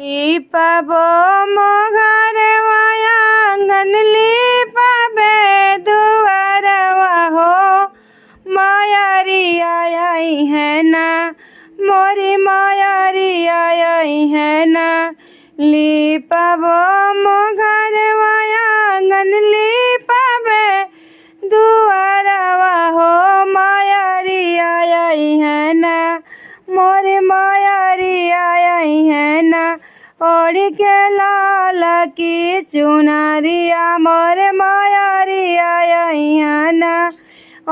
लिपबो मोघरवा आंगन लिपबे दुआरवा हो मयरिया आई है ना मोरी मयरिया आई है ना। लिपबो मोघरवा आंगन लिपबे दुआरवा हो मयरिया आई है ना मोरी मयरिया आई है ना। ओढ़ के लाल की चुनरिया मोरे मयरिया आई है ना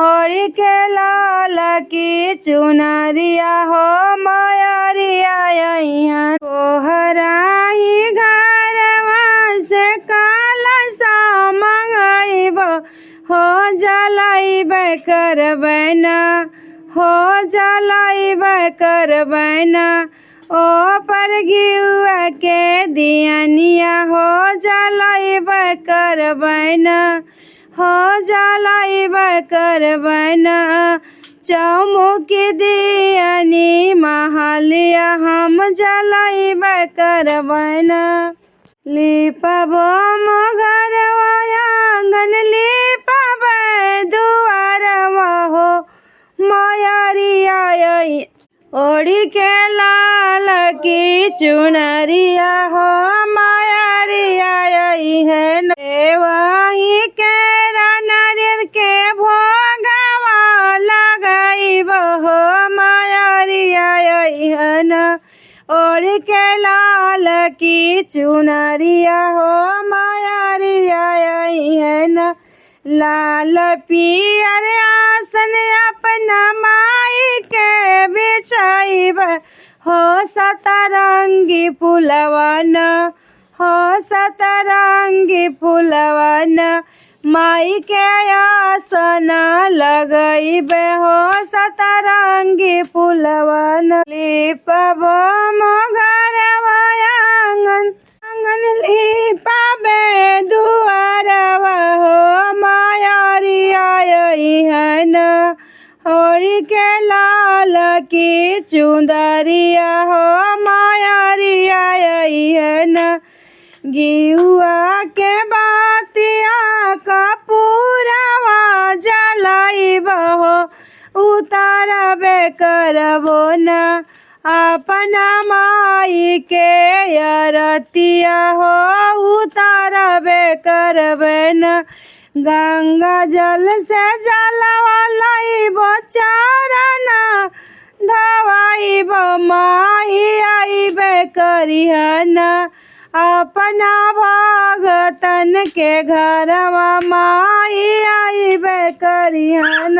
ओढ़ के लाल की चुनरिया हो मयरिया आई है। कोहराई घरवा से काला सा मंगाइब हो जलाइब करबै ना हो जलाइब करबै ना। ओ पर घिउआ के दियनिया हो जलाइब करबै ना हो जलाइब करबै ना। चौमुखी दियनी महलिया हम जलाइब करबै ना। लिपबो मोघरवा आंगन लिपबे दुआरवा हो मयरिया आई ओढ़ के लाल की चुनरिया हो मयरिया आई है ना। वही के नारियल के भोगवा लगाइब हो मयरिया आई है ना ओढ़ के लाल की चुनरिया हो मयरिया आई है ना। लाल पियर आसन अपना माई के बिछाइब हो सतरंगी फुलवन हो सतरंगी फुलवन। माई के आसन लगाइब हो सतरंगी फुलवन। लिपबो मोघरवा आंगन लिपबे दुआरवा हो मयरिया आई है ना ओढ़ के लाल की चुनरिया हो मयरिया आई है ना। घिउआ के बातिया कपूरवा जलाइब हो उतारबे करबो ना अपना माई के अरतिया हो उतारबे करबै ना। गंगा जल से जलवा लाइब चरण धवाइब माई आइबे करिहा ना अपना भगतन के घरवा माई आइबे करिहा ना।